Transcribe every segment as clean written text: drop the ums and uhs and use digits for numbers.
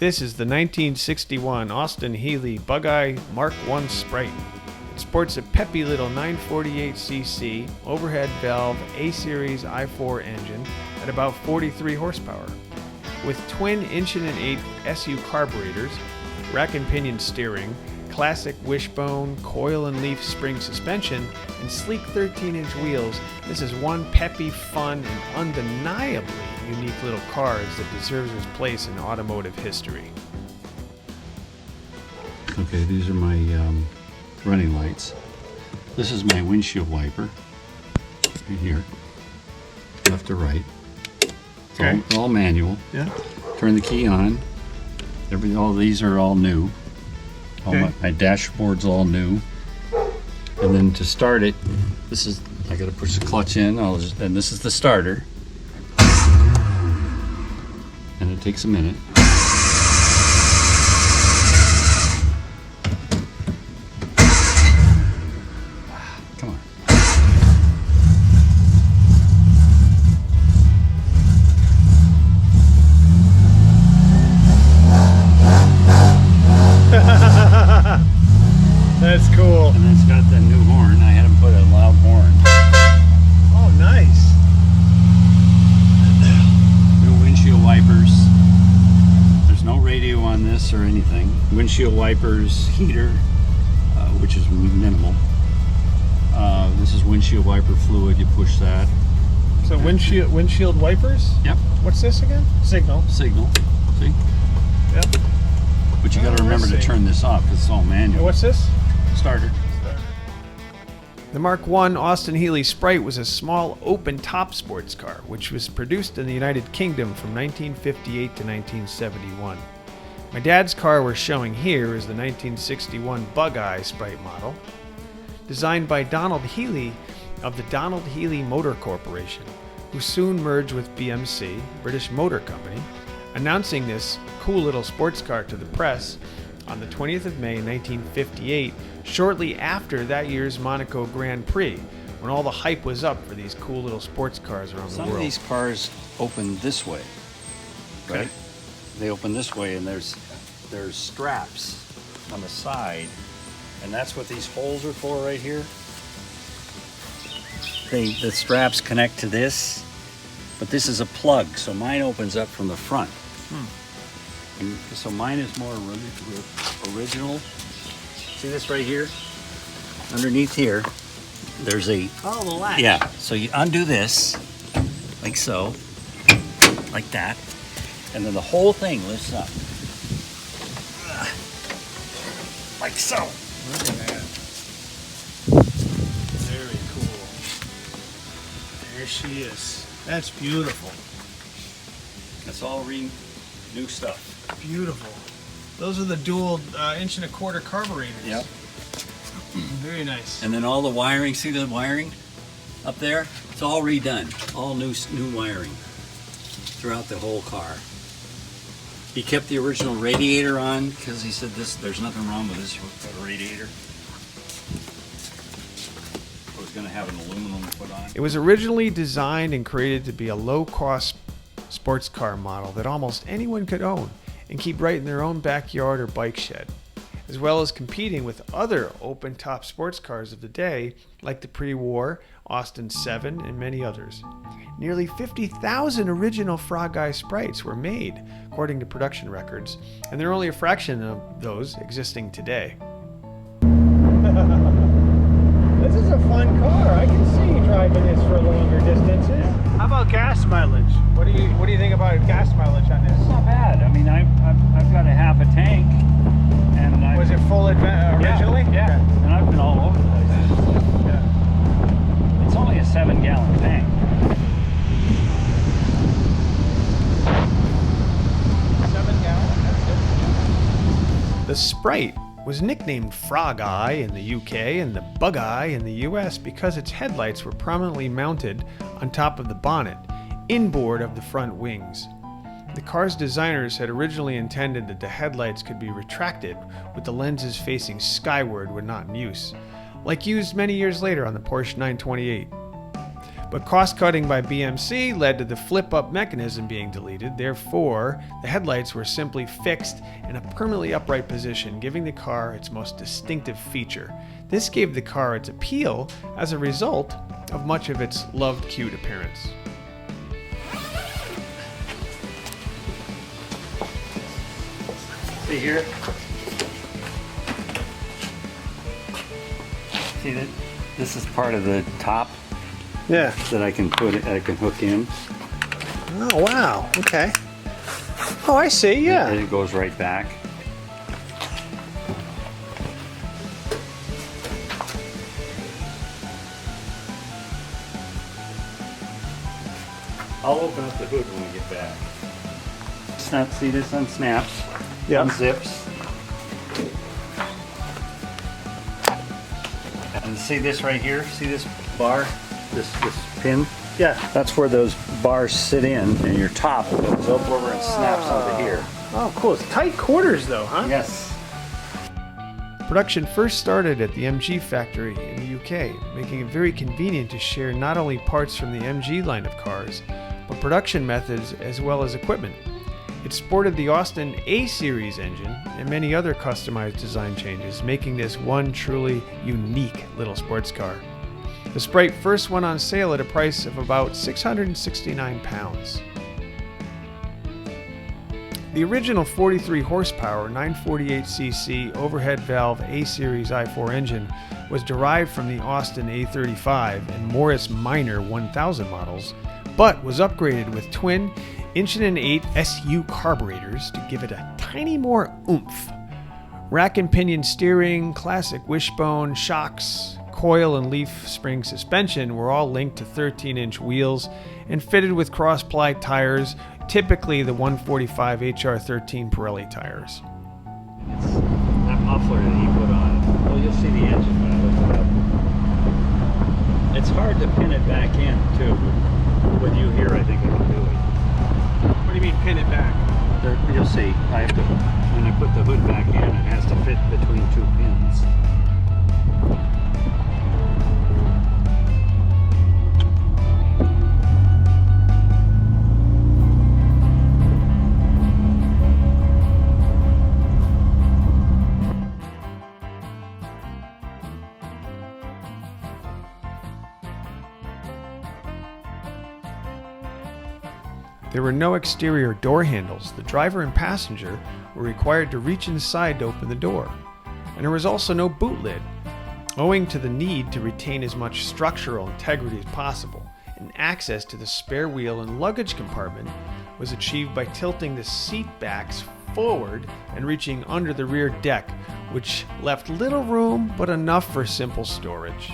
This is the 1961 Austin-Healey Bugeye Mark I Sprite. It sports a peppy little 948cc overhead valve A-Series i4 engine at about 43 horsepower. With twin inch and an eighth SU carburetors, rack and pinion steering, classic wishbone, coil and leaf spring suspension, and sleek 13-inch wheels, this is one peppy, fun, and undeniably unique little car that deserves its place in automotive history. Okay, these are my running lights. This is my windshield wiper, right here, left to right. It's all manual. Yeah. Turn the key on. All these are all new. My dashboard's all new. And then to start it, I gotta push the clutch in. And this is the starter. And it takes a minute. Come on. That's cool. And then it's got the new horn. I had him put a loud horn. Oh, nice. New windshield wipers. There's no radio on this or anything. Windshield wipers, heater, which is minimal. This is windshield wiper fluid. You push that. So windshield wipers? Yep. What's this again? Signal. Signal. See? Yep. But you got to remember to turn this off because it's all manual. What's this? Starter. The Mark I Austin-Healey Sprite was a small open-top sports car which was produced in the United Kingdom from 1958 to 1971. My dad's car we're showing here is the 1961 Bugeye Sprite model, designed by Donald Healey of the Donald Healey Motor Corporation, who soon merged with BMC, British Motor Company, announcing this cool little sports car to the press on the 20th of May 1958, shortly after that year's Monaco Grand Prix, when all the hype was up for these cool little sports cars around the world. Some of these cars open this way, right? Okay. They open this way, and there's straps on the side, and that's what these holes are for right here. The straps connect to this, but this is a plug, so mine opens up from the front. And so mine is more original. See this right here? Underneath here, there's a... Oh, the latch. Yeah, so you undo this, like so, like that, and then the whole thing lifts up. Like so. Look at that. Very cool. There she is. That's beautiful. That's all new stuff. Beautiful. Those are the dual 1.25 inch carburetors. Yep. Very nice. And then all the wiring, see the wiring up there? It's all redone. All new wiring throughout the whole car. He kept the original radiator on because he said there's nothing wrong with this radiator. I was going to have an aluminum put on. It was originally designed and created to be a low-cost sports car model that almost anyone could own and keep right in their own backyard or bike shed, as well as competing with other open-top sports cars of the day like the pre-war Austin 7 and many others. Nearly 50,000 original Frog Eye Sprites were made, according to production records, and there are only a fraction of those existing today. This is a fun car. I can see you driving this for longer distances. How about gas mileage? What do you think about gas mileage on this? It's not bad. I mean, I've got a half a tank, and Was it full originally? Yeah. And I've been all over the place. Yeah. It's only a 7-gallon tank. 7 gallons. That's it. The Sprite was nicknamed Frog Eye in the UK and the Bugeye in the US because its headlights were prominently mounted on top of the bonnet, inboard of the front wings. The car's designers had originally intended that the headlights could be retracted with the lenses facing skyward when not in use, like used many years later on the Porsche 928. But cost-cutting by BMC led to the flip-up mechanism being deleted. Therefore, the headlights were simply fixed in a permanently upright position, giving the car its most distinctive feature. This gave the car its appeal as a result of much of its loved cute appearance. See here? See that? This is part of the top Yeah. that I can hook in. Oh, wow. Okay. Oh, I see. Yeah. And it goes right back. I'll open up the hood when we get back. See, this unsnaps, unzips. And see this right here? See this bar? This pin? Yeah. That's where those bars sit in, and your top goes over and snaps onto here. Oh, cool. It's tight quarters, though, huh? Yes. Production first started at the MG factory in the UK, making it very convenient to share not only parts from the MG line of cars, but production methods as well as equipment. It sported the Austin A-Series engine and many other customized design changes, making this one truly unique little sports car. The Sprite first went on sale at a price of about £669. The original 43 horsepower 948cc overhead valve A-Series i4 engine was derived from the Austin A35 and Morris Minor 1000 models, but was upgraded with twin 1.8" SU carburetors to give it a tiny more oomph. Rack and pinion steering, classic wishbone, shocks, coil and leaf spring suspension were all linked to 13-inch wheels and fitted with cross-ply tires, typically the 145 HR13 Pirelli tires. It's that muffler that he put on. Well, you'll see the engine when I look it up. It's hard to pin it back in, too. With you here, I think I can do it. What do you mean pin it back? You'll see. I have to, when I put the hood back in, it has to fit between two pins. There were no exterior door handles. The driver and passenger were required to reach inside to open the door. And there was also no boot lid, owing to the need to retain as much structural integrity as possible. And access to the spare wheel and luggage compartment was achieved by tilting the seat backs forward and reaching under the rear deck, which left little room but enough for simple storage.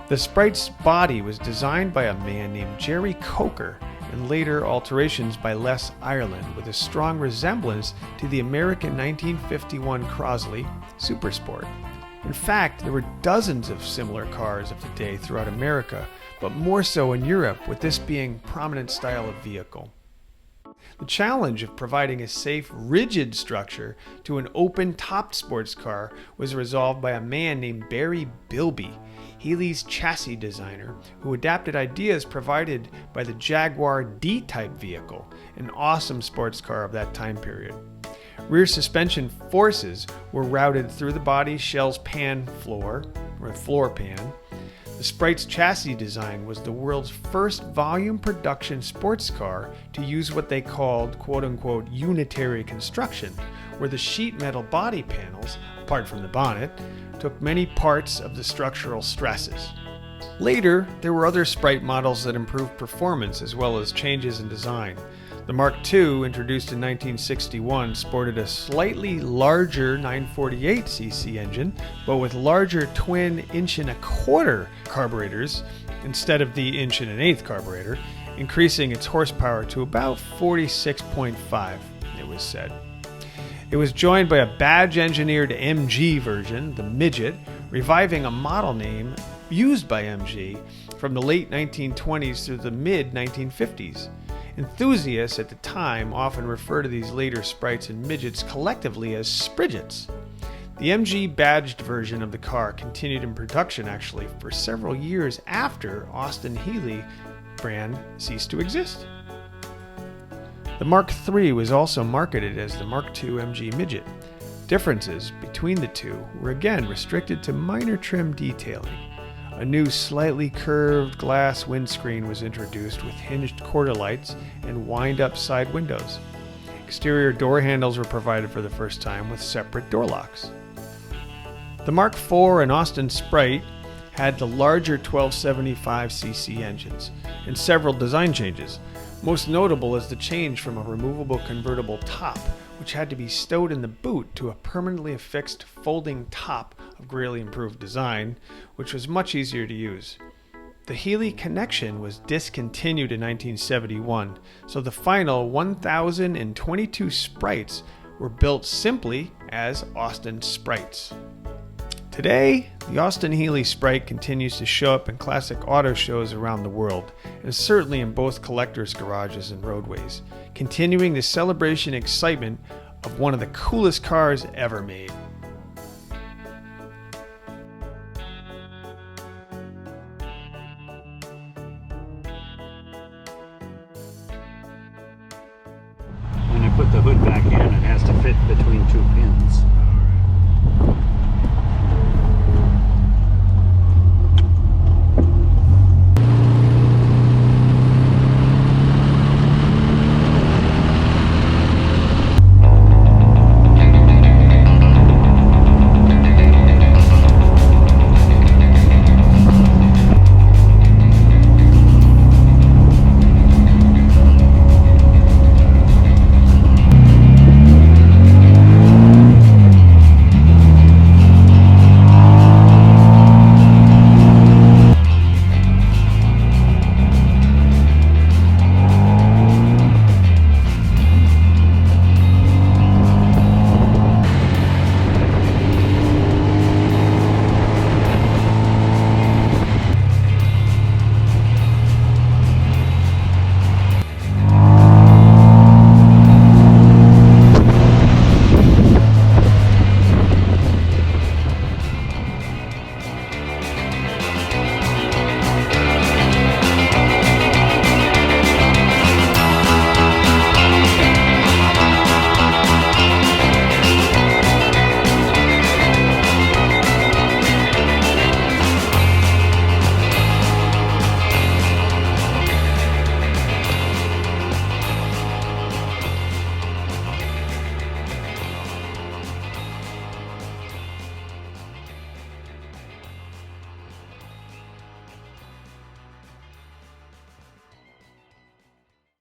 The Sprite's body was designed by a man named Jerry Coker, and later alterations by Les Ireland, with a strong resemblance to the American 1951 Crosley Supersport. In fact, there were dozens of similar cars of the day throughout America, but more so in Europe, with this being a prominent style of vehicle. The challenge of providing a safe, rigid structure to an open-topped sports car was resolved by a man named Barry Bilby, Healey's chassis designer, who adapted ideas provided by the Jaguar D-Type vehicle, an awesome sports car of that time period. Rear suspension forces were routed through the body shell's pan floor, or floor pan. The Sprite's chassis design was the world's first volume production sports car to use what they called quote-unquote unitary construction, where the sheet metal body panels, apart from the bonnet, took many parts of the structural stresses. Later, there were other Sprite models that improved performance as well as changes in design. The Mark II, introduced in 1961, sported a slightly larger 948cc engine, but with larger twin 1.25" carburetors instead of the 1.1" carburetor, increasing its horsepower to about 46.5, it was said. It was joined by a badge-engineered MG version, the Midget, reviving a model name used by MG from the late 1920s through the mid-1950s. Enthusiasts at the time often refer to these later Sprites and Midgets collectively as Spridgets. The MG badged version of the car continued in production actually for several years after Austin-Healey brand ceased to exist. The Mark III was also marketed as the Mark II MG Midget. Differences between the two were again restricted to minor trim detailing. A new slightly curved glass windscreen was introduced with hinged quarter lights and wind-up side windows. Exterior door handles were provided for the first time with separate door locks. The Mark IV and Austin Sprite had the larger 1275cc engines and several design changes. Most notable is the change from a removable convertible top, which had to be stowed in the boot, to a permanently affixed folding top of greatly improved design, which was much easier to use. The Healey connection was discontinued in 1971, so the final 1,022 Sprites were built simply as Austin Sprites. Today, the Austin-Healey Sprite continues to show up in classic auto shows around the world, and certainly in both collectors' garages and roadways, continuing the celebration excitement of one of the coolest cars ever made. When I put the hood back in, it has to fit between two pins.